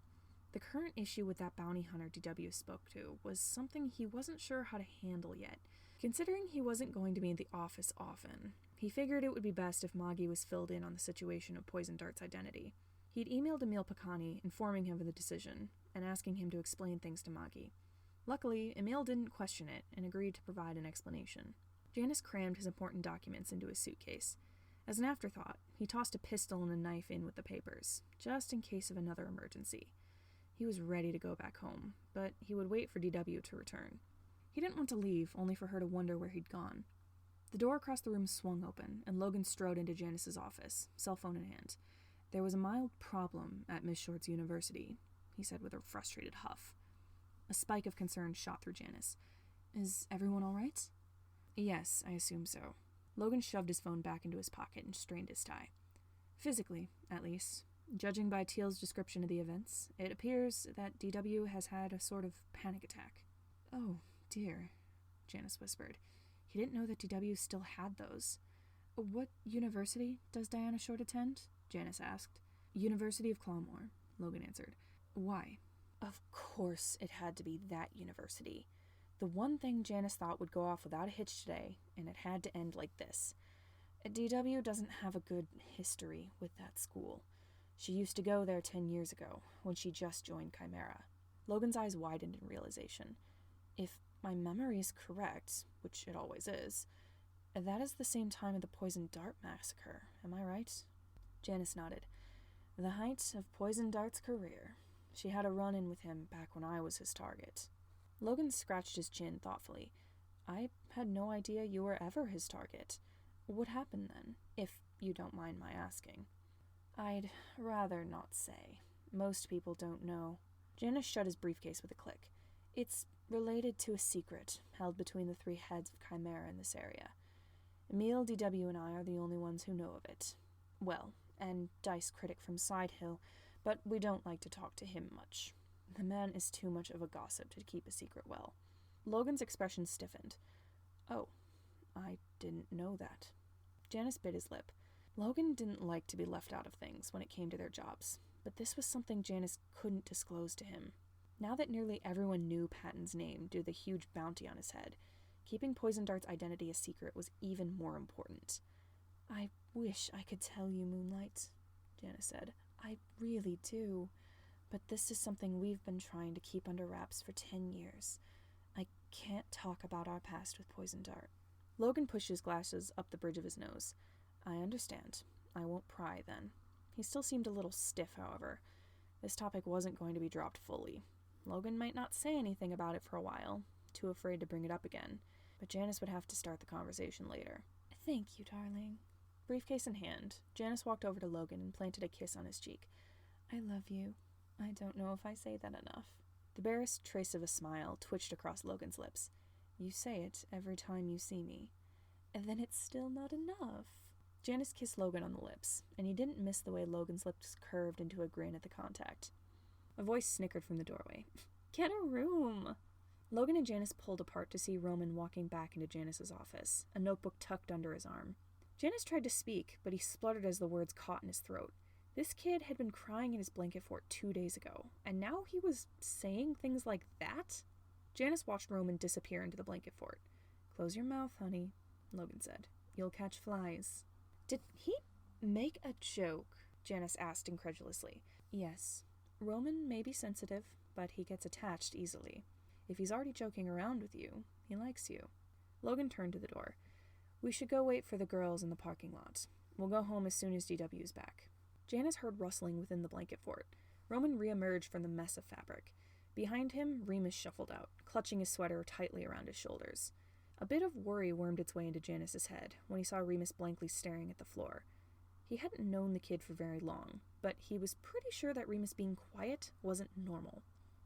The current issue with that bounty hunter DW spoke to was something he wasn't sure how to handle yet. Considering he wasn't going to be in the office often, he figured it would be best if Maggie was filled in on the situation of Poison Dart's identity. He'd emailed Emil Picani informing him of the decision and asking him to explain things to Maggie. Luckily, Emil didn't question it and agreed to provide an explanation. Janus crammed his important documents into his suitcase. As an afterthought, he tossed a pistol and a knife in with the papers, just in case of another emergency. He was ready to go back home, but he would wait for DW to return. He didn't want to leave, only for her to wonder where he'd gone. The door across the room swung open, and Logan strode into Janus's office, cell phone in hand. There was a mild problem at Miss Short's university, he said with a frustrated huff. A spike of concern shot through Janus. Is everyone all right? Yes, I assume so. Logan shoved his phone back into his pocket and strained his tie. Physically, at least. Judging by Teal's description of the events, it appears that DW has had a sort of panic attack. Oh, dear, Janus whispered. He didn't know that DW still had those. What university does Diana Short attend? Janus asked. University of Clawmore, Logan answered. Why? Of course it had to be that university. The one thing Janus thought would go off without a hitch today, and it had to end like this. DW doesn't have a good history with that school. She used to go there 10 years ago, when she just joined Chimera. Logan's eyes widened in realization. If my memory is correct, which it always is, that is the same time of the Poison Dart massacre, am I right? Janus nodded. The height of Poison Dart's career. She had a run-in with him back when I was his target. Logan scratched his chin thoughtfully. I had no idea you were ever his target. What happened then, if you don't mind my asking? I'd rather not say. Most people don't know. Janus shut his briefcase with a click. It's related to a secret held between the three heads of Chimera in this area. Emil, DW, and I are the only ones who know of it. Well, and Dice Critic from Sidehill, but we don't like to talk to him much. The man is too much of a gossip to keep a secret well. Logan's expression stiffened. Oh, I didn't know that. Janus bit his lip. Logan didn't like to be left out of things when it came to their jobs, but this was something Janus couldn't disclose to him. Now that nearly everyone knew Patton's name due to the huge bounty on his head, keeping Poison Dart's identity a secret was even more important. I wish I could tell you, Moonlight, Janus said. I really do. But this is something we've been trying to keep under wraps for 10 years. I can't talk about our past with Poison Dart. Logan pushed his glasses up the bridge of his nose. I understand. I won't pry, then. He still seemed a little stiff, however. This topic wasn't going to be dropped fully. Logan might not say anything about it for a while, too afraid to bring it up again, but Janus would have to start the conversation later. Thank you, darling. Briefcase in hand, Janus walked over to Logan and planted a kiss on his cheek. I love you. I don't know if I say that enough. The barest trace of a smile twitched across Logan's lips. You say it every time you see me. And then it's still not enough. Janus kissed Logan on the lips, and he didn't miss the way Logan's lips curved into a grin at the contact. A voice snickered from the doorway. Get a room! Logan and Janus pulled apart to see Roman walking back into Janus's office, a notebook tucked under his arm. Janus tried to speak, but he spluttered as the words caught in his throat. This kid had been crying in his blanket fort 2 days ago, and now he was saying things like that? Janus watched Roman disappear into the blanket fort. Close your mouth, honey, Logan said. You'll catch flies. Did he make a joke? Janus asked incredulously. Yes. Roman may be sensitive, but he gets attached easily. If he's already joking around with you, he likes you. Logan turned to the door. We should go wait for the girls in the parking lot. We'll go home as soon as DW's back. Janus heard rustling within the blanket fort. Roman reemerged from the mess of fabric. Behind him, Remus shuffled out, clutching his sweater tightly around his shoulders. A bit of worry wormed its way into Janus's head when he saw Remus blankly staring at the floor. He hadn't known the kid for very long, but he was pretty sure that Remus being quiet wasn't normal.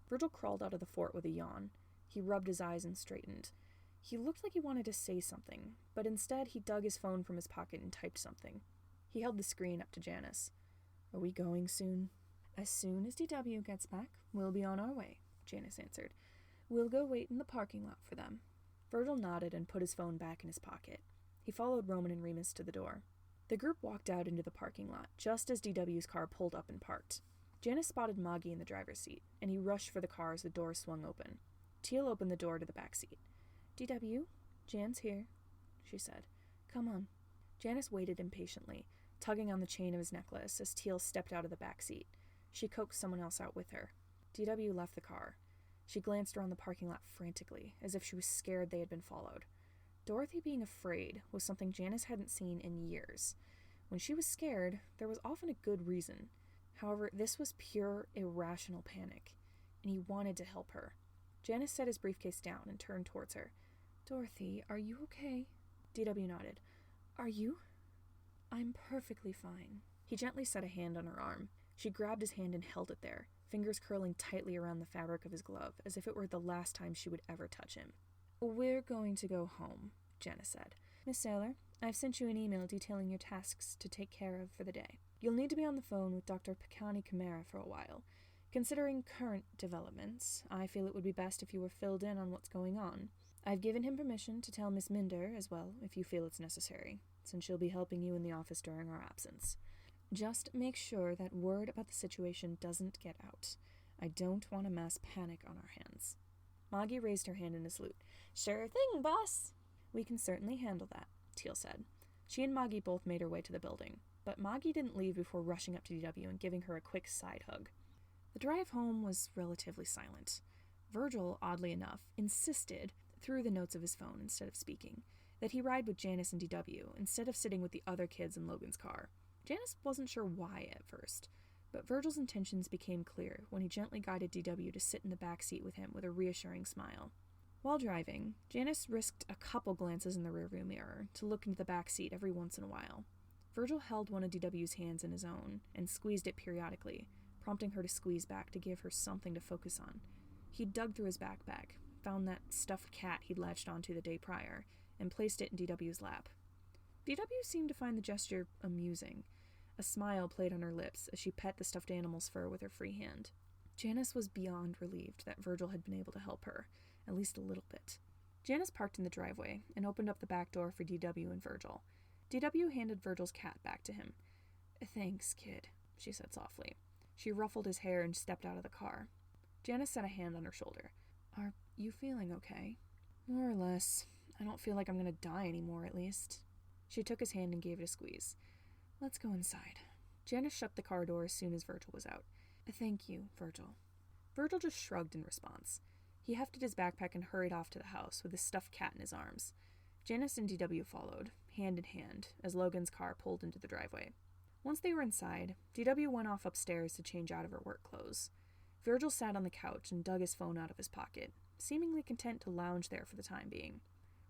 Virgil crawled out of the fort with a yawn. He rubbed his eyes and straightened. He looked like he wanted to say something, but instead he dug his phone from his pocket and typed something. He held the screen up to Janus. Are we going soon? As soon as DW gets back, we'll be on our way, Janus answered. We'll go wait in the parking lot for them. Virgil nodded and put his phone back in his pocket. He followed Roman and Remus to the door. The group walked out into the parking lot just as DW's car pulled up and parked. Janus spotted Moggy in the driver's seat, and he rushed for the car as the door swung open. Teal opened the door to the back seat. DW? Jan's here, she said. Come on. Janus waited impatiently, tugging on the chain of his necklace as Teal stepped out of the back seat. She coaxed someone else out with her. DW left the car. She glanced around the parking lot frantically, as if she was scared they had been followed. Dorothy being afraid was something Janus hadn't seen in years. When she was scared, there was often a good reason. However, this was pure, irrational panic, and he wanted to help her. Janus set his briefcase down and turned towards her. Dorothy, are you okay? DW nodded. Are you? I'm perfectly fine. He gently set a hand on her arm. She grabbed his hand and held it there, fingers curling tightly around the fabric of his glove, as if it were the last time she would ever touch him. We're going to go home, Janus said. Miss Saylor, I've sent you an email detailing your tasks to take care of for the day. You'll need to be on the phone with Dr. Patton Hart for a while. Considering current developments, I feel it would be best if you were filled in on what's going on. I've given him permission to tell Miss Minder as well, if you feel it's necessary, since she'll be helping you in the office during our absence. Just make sure that word about the situation doesn't get out. I don't want a mass panic on our hands. Moggy raised her hand in a salute. Sure thing, boss. We can certainly handle that, Teal said. She and Moggy both made her way to the building, but Moggy didn't leave before rushing up to DW and giving her a quick side hug. The drive home was relatively silent. Virgil, oddly enough, insisted, through the notes of his phone instead of speaking, that he ride with Janus and DW instead of sitting with the other kids in Logan's car. Janus wasn't sure why at first, but Virgil's intentions became clear when he gently guided DW to sit in the back seat with him with a reassuring smile. While driving, Janus risked a couple glances in the rearview mirror to look into the back seat every once in a while. Virgil held one of DW's hands in his own and squeezed it periodically, prompting her to squeeze back to give her something to focus on. He dug through his backpack, found that stuffed cat he'd latched onto the day prior, and placed it in DW's lap. DW seemed to find the gesture amusing. A smile played on her lips as she pet the stuffed animal's fur with her free hand. Janus was beyond relieved that Virgil had been able to help her, at least a little bit. Janus parked in the driveway and opened up the back door for DW and Virgil. DW handed Virgil's cat back to him. Thanks, kid, she said softly. She ruffled his hair and stepped out of the car. Janus set a hand on her shoulder. Are you feeling okay? More or less. I don't feel like I'm gonna die anymore, at least. She took his hand and gave it a squeeze. Let's go inside. Janus shut the car door as soon as Virgil was out. Thank you, Virgil. Virgil just shrugged in response. He hefted his backpack and hurried off to the house with his stuffed cat in his arms. Janus and DW followed, hand in hand, as Logan's car pulled into the driveway. Once they were inside, DW went off upstairs to change out of her work clothes. Virgil sat on the couch and dug his phone out of his pocket, seemingly content to lounge there for the time being.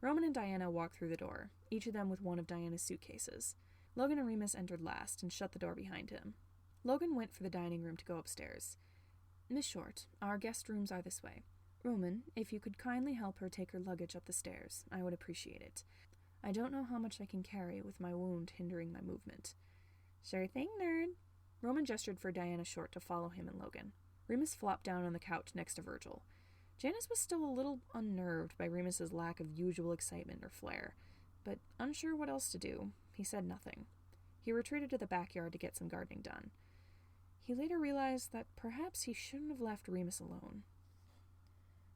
Roman and Diana walked through the door, each of them with one of Diana's suitcases. Logan and Remus entered last and shut the door behind him. Logan went for the dining room to go upstairs. Miss Short, our guest rooms are this way. Roman, if you could kindly help her take her luggage up the stairs, I would appreciate it. I don't know how much I can carry with my wound hindering my movement. Sure thing, nerd. Roman gestured for Diana Short to follow him and Logan. Remus flopped down on the couch next to Virgil. Janus was still a little unnerved by Remus's lack of usual excitement or flair, but unsure what else to do, he said nothing. He retreated to the backyard to get some gardening done. He later realized that perhaps he shouldn't have left Remus alone.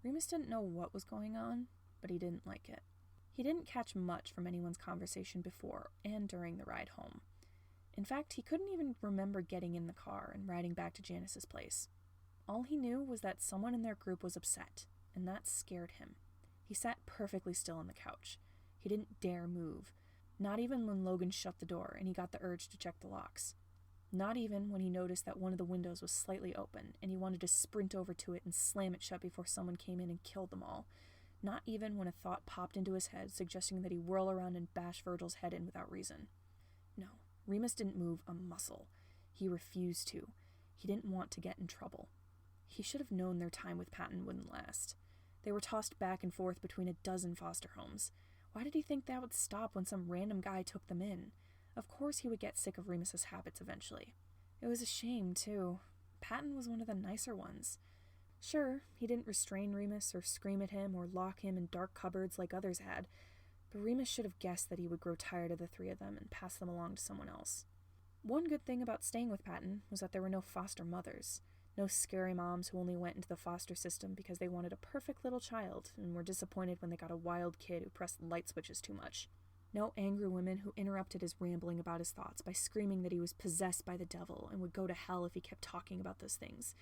Remus didn't know what was going on, but he didn't like it. He didn't catch much from anyone's conversation before and during the ride home. In fact, he couldn't even remember getting in the car and riding back to Janus's place. All he knew was that someone in their group was upset, and that scared him. He sat perfectly still on the couch. He didn't dare move, not even when Logan shut the door and he got the urge to check the locks. Not even when he noticed that one of the windows was slightly open and he wanted to sprint over to it and slam it shut before someone came in and killed them all. Not even when a thought popped into his head suggesting that he whirl around and bash Virgil's head in without reason. No, Remus didn't move a muscle. He refused to. He didn't want to get in trouble. He should have known their time with Patton wouldn't last. They were tossed back and forth between a dozen foster homes. Why did he think that would stop when some random guy took them in? Of course he would get sick of Remus's habits eventually. It was a shame, too. Patton was one of the nicer ones. Sure, he didn't restrain Remus or scream at him or lock him in dark cupboards like others had, but Remus should have guessed that he would grow tired of the three of them and pass them along to someone else. One good thing about staying with Patton was that there were no foster mothers. No scary moms who only went into the foster system because they wanted a perfect little child and were disappointed when they got a wild kid who pressed light switches too much. No angry women who interrupted his rambling about his thoughts by screaming that he was possessed by the devil and would go to hell if he kept talking about those things.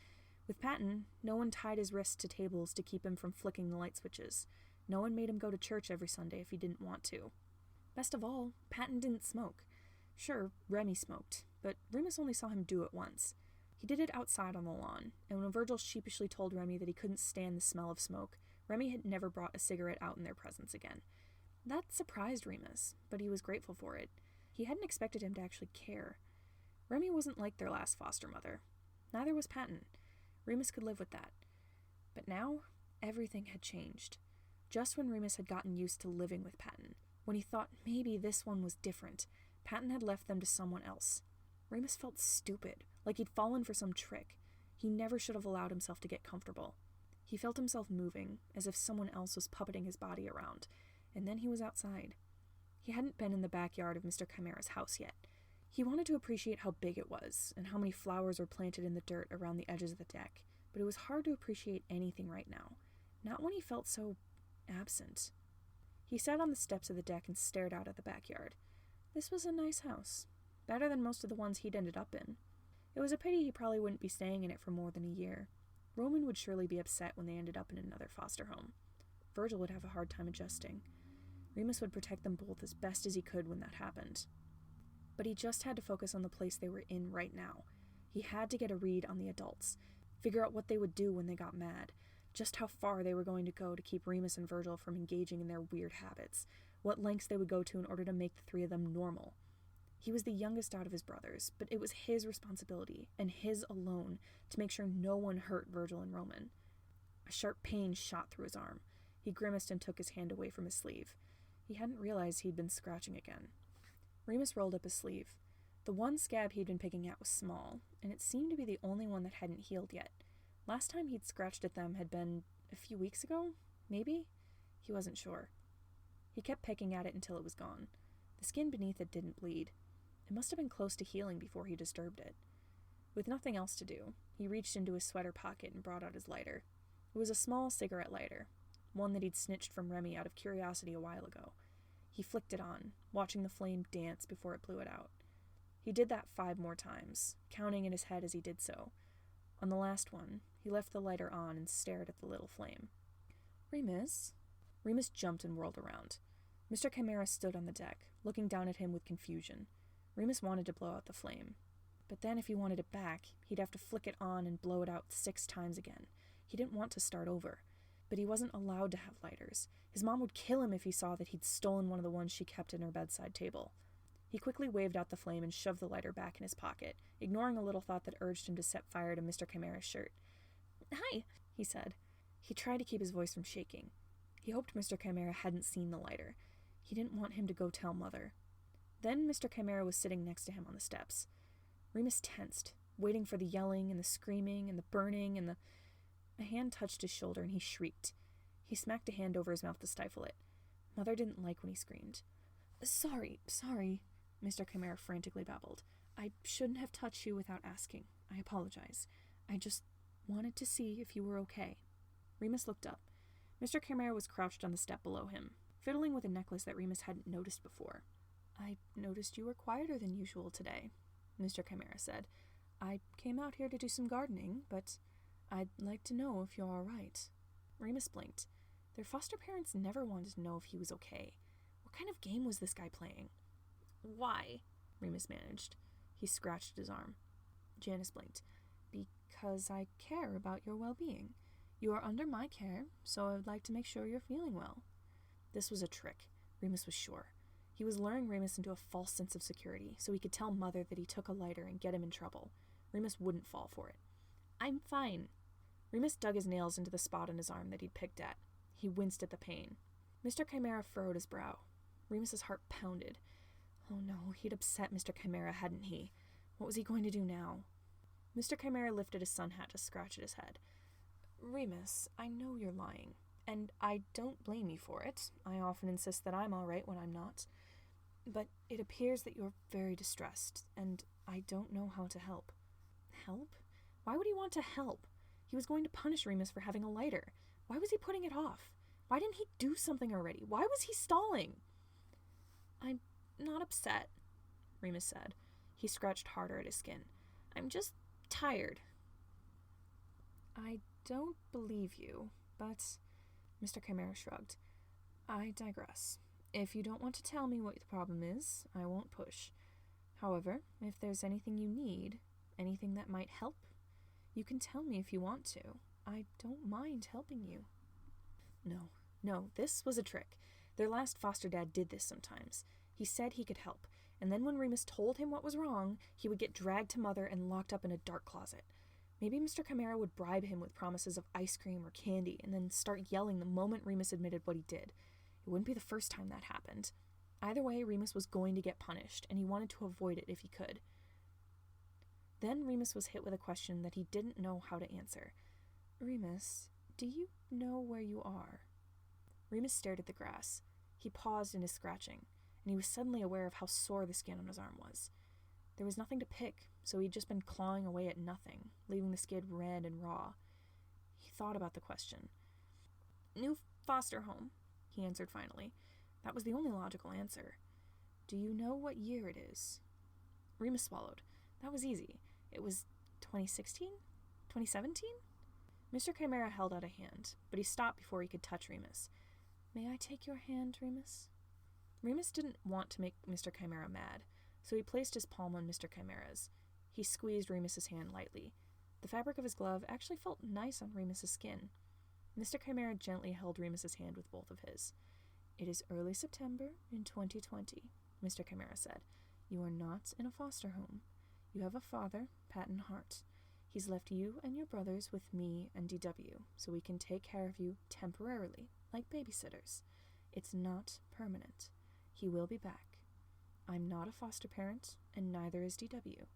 With Patton, no one tied his wrists to tables to keep him from flicking the light switches. No one made him go to church every Sunday if he didn't want to. Best of all, Patton didn't smoke. Sure, Remy smoked, but Remus only saw him do it once. He did it outside on the lawn, and when Virgil sheepishly told Remy that he couldn't stand the smell of smoke, Remy had never brought a cigarette out in their presence again. That surprised Remus, but he was grateful for it. He hadn't expected him to actually care. Remy wasn't like their last foster mother. Neither was Patton. Remus could live with that. But now, everything had changed. Just when Remus had gotten used to living with Patton, when he thought maybe this one was different, Patton had left them to someone else. Remus felt stupid, like he'd fallen for some trick. He never should have allowed himself to get comfortable. He felt himself moving, as if someone else was puppeting his body around, and then he was outside. He hadn't been in the backyard of Mr. Chimera's house yet. He wanted to appreciate how big it was, and how many flowers were planted in the dirt around the edges of the deck, but it was hard to appreciate anything right now, not when he felt so absent. He sat on the steps of the deck and stared out at the backyard. This was a nice house, better than most of the ones he'd ended up in. It was a pity he probably wouldn't be staying in it for more than a year. Roman would surely be upset when they ended up in another foster home. Virgil would have a hard time adjusting. Remus would protect them both as best as he could when that happened. But he just had to focus on the place they were in right now. He had to get a read on the adults, figure out what they would do when they got mad, just how far they were going to go to keep Remus and Virgil from engaging in their weird habits, what lengths they would go to in order to make the three of them normal. He was the youngest out of his brothers, but it was his responsibility, and his alone, to make sure no one hurt Virgil and Roman. A sharp pain shot through his arm. He grimaced and took his hand away from his sleeve. He hadn't realized he'd been scratching again. Remus rolled up his sleeve. The one scab he'd been picking at was small, and it seemed to be the only one that hadn't healed yet. Last time he'd scratched at them had been a few weeks ago, maybe? He wasn't sure. He kept picking at it until it was gone. The skin beneath it didn't bleed. It must have been close to healing before he disturbed it. With nothing else to do, he reached into his sweater pocket and brought out his lighter. It was a small cigarette lighter, one that he'd snitched from Remy out of curiosity a while ago. He flicked it on, watching the flame dance before it blew it out. He did that 5 more times, counting in his head as he did so. On the last one, he left the lighter on and stared at the little flame. Remus? Remus jumped and whirled around. Mr. Chimera stood on the deck, looking down at him with confusion. Remus wanted to blow out the flame. But then if he wanted it back, he'd have to flick it on and blow it out 6 times again. He didn't want to start over. But he wasn't allowed to have lighters. His mom would kill him if he saw that he'd stolen one of the ones she kept in her bedside table. He quickly waved out the flame and shoved the lighter back in his pocket, ignoring a little thought that urged him to set fire to Mr. Chimera's shirt. "Hi," he said. He tried to keep his voice from shaking. He hoped Mr. Chimera hadn't seen the lighter. He didn't want him to go tell Mother. Then Mr. Chimera was sitting next to him on the steps. Remus tensed, waiting for the yelling and the screaming and the burning and the... A hand touched his shoulder and he shrieked. He smacked a hand over his mouth to stifle it. Mother didn't like when he screamed. Sorry, Mr. Chimera frantically babbled. I shouldn't have touched you without asking. I apologize. I just wanted to see if you were okay." Remus looked up. Mr. Chimera was crouched on the step below him, fiddling with a necklace that Remus hadn't noticed before. "I noticed you were quieter than usual today," Mr. Chimera said. "I came out here to do some gardening, but I'd like to know if you're all right." Remus blinked. Their foster parents never wanted to know if he was okay. What kind of game was this guy playing? "Why?" Remus managed. He scratched his arm. Janus blinked. "Because I care about your well-being. You are under my care, so I would like to make sure you're feeling well." This was a trick, Remus was sure. He was luring Remus into a false sense of security, so he could tell Mother that he took a lighter and get him in trouble. Remus wouldn't fall for it. "I'm fine." Remus dug his nails into the spot on his arm that he'd picked at. He winced at the pain. Mr. Chimera furrowed his brow. Remus's heart pounded. Oh no, he'd upset Mr. Chimera, hadn't he? What was he going to do now? Mr. Chimera lifted his sun hat to scratch at his head. "Remus, I know you're lying, and I don't blame you for it. I often insist that I'm all right when I'm not. But it appears that you're very distressed, and I don't know how to help." "Help? Why would he want to help? He was going to punish Remus for having a lighter. Why was he putting it off? Why didn't he do something already? Why was he stalling? I'm not upset, Remus said. He scratched harder at his skin. I'm just tired. I don't believe you, but... Mr. Chimera shrugged. I digress. If you don't want to tell me what the problem is, I won't push. However, if there's anything you need, anything that might help, you can tell me if you want to. I don't mind helping you. No, this was a trick. Their last foster dad did this sometimes. He said he could help, and then when Remus told him what was wrong, he would get dragged to Mother and locked up in a dark closet. Maybe Mr. Chimera would bribe him with promises of ice cream or candy, and then start yelling the moment Remus admitted what he did. It wouldn't be the first time that happened. Either way, Remus was going to get punished, and he wanted to avoid it if he could. Then Remus was hit with a question that he didn't know how to answer. Remus, do you know where you are? Remus stared at the grass. He paused in his scratching, and he was suddenly aware of how sore the skin on his arm was. There was nothing to pick, so he'd just been clawing away at nothing, leaving the skin red and raw. He thought about the question. New foster home, he answered finally. That was the only logical answer. Do you know what year it is? Remus swallowed. That was easy. It was 2016? 2017? Mr. Chimera held out a hand, but he stopped before he could touch Remus. May I take your hand, Remus? Remus didn't want to make Mr. Chimera mad, so he placed his palm on Mr. Chimera's. He squeezed Remus's hand lightly. The fabric of his glove actually felt nice on Remus's skin. Mr. Chimera gently held Remus's hand with both of his. It is early September in 2020, Mr. Chimera said. You are not in a foster home. You have a father, Patton Hart. He's left you and your brothers with me and DW, so we can take care of you temporarily, like babysitters. It's not permanent. He will be back. I'm not a foster parent, and neither is DW.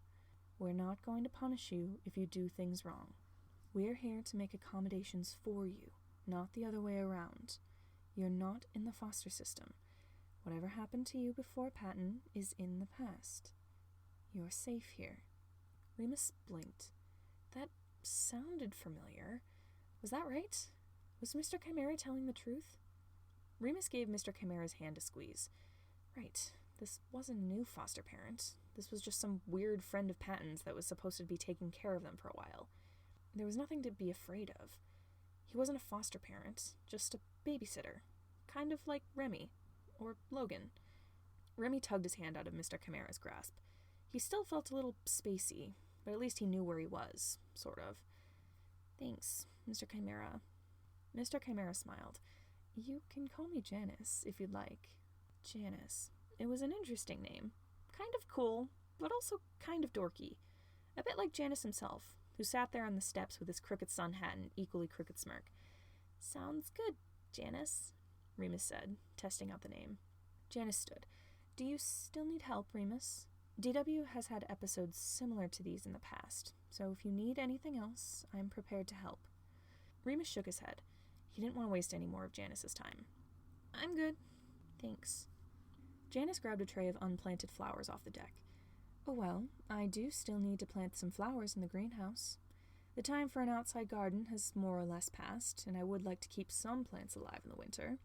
We're not going to punish you if you do things wrong. We're here to make accommodations for you, not the other way around. You're not in the foster system. Whatever happened to you before Patton is in the past. You're safe here. Remus blinked. That sounded familiar. Was that right? Was Mr. Chimera telling the truth? Remus gave Mr. Chimera's hand a squeeze. Right. This wasn't a new foster parent. This was just some weird friend of Patton's that was supposed to be taking care of them for a while. There was nothing to be afraid of. He wasn't a foster parent, just a babysitter. Kind of like Remy. Or Logan. Remy tugged his hand out of Mr. Chimera's grasp. He still felt a little spacey, but at least he knew where he was, sort of. Thanks, Mr. Chimera. Mr. Chimera smiled. You can call me Janus, if you'd like. Janus. It was an interesting name. Kind of cool, but also kind of dorky. A bit like Janus himself, who sat there on the steps with his crooked sun hat and equally crooked smirk. Sounds good, Janus, Remus said, testing out the name. Janus stood. Do you still need help, Remus? DW has had episodes similar to these in the past, so if you need anything else, I'm prepared to help. Remus shook his head. He didn't want to waste any more of Janus's time. I'm good. Thanks. Janus grabbed a tray of unplanted flowers off the deck. Oh well, I do still need to plant some flowers in the greenhouse. The time for an outside garden has more or less passed, and I would like to keep some plants alive in the winter.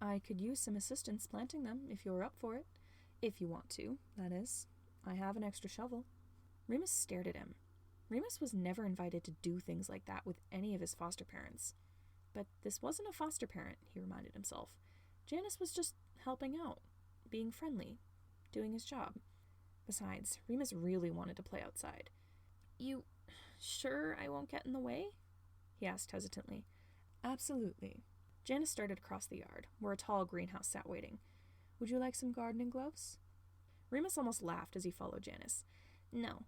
I could use some assistance planting them if you're up for it. If you want to, that is. I have an extra shovel. Remus stared at him. Remus was never invited to do things like that with any of his foster parents. But this wasn't a foster parent, he reminded himself. Janus was just helping out, being friendly, doing his job. Besides, Remus really wanted to play outside. You sure I won't get in the way? He asked hesitantly. Absolutely. Janus started across the yard, where a tall greenhouse sat waiting. Would you like some gardening gloves? Remus almost laughed as he followed Janus. No,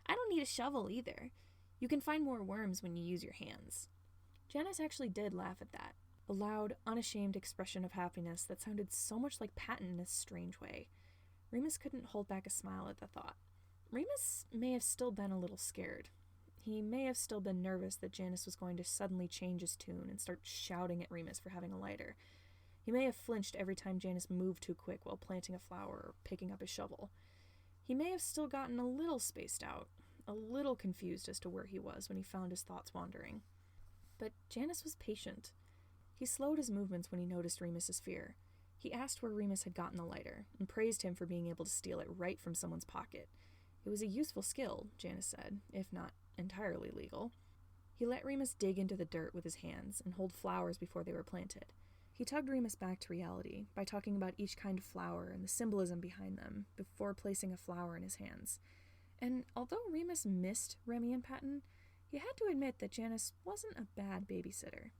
I don't need a shovel either. You can find more worms when you use your hands. Janus actually did laugh at that, a loud, unashamed expression of happiness that sounded so much like Patton in a strange way. Remus couldn't hold back a smile at the thought. Remus may have still been a little scared. He may have still been nervous that Janus was going to suddenly change his tune and start shouting at Remus for having a lighter. He may have flinched every time Janus moved too quick while planting a flower or picking up his shovel. He may have still gotten a little spaced out, a little confused as to where he was when he found his thoughts wandering. But Janus was patient. He slowed his movements when he noticed Remus's fear. He asked where Remus had gotten the lighter, and praised him for being able to steal it right from someone's pocket. It was a useful skill, Janus said, if not entirely legal. He let Remus dig into the dirt with his hands and hold flowers before they were planted. He tugged Remus back to reality by talking about each kind of flower and the symbolism behind them before placing a flower in his hands. And although Remus missed Remy and Patton, he had to admit that Janus wasn't a bad babysitter.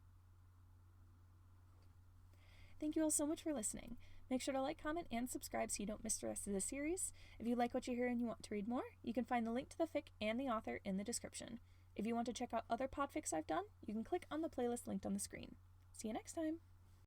Thank you all so much for listening. Make sure to like, comment, and subscribe so you don't miss the rest of the series. If you like what you hear and you want to read more, you can find the link to the fic and the author in the description. If you want to check out other podfics I've done, you can click on the playlist linked on the screen. See you next time!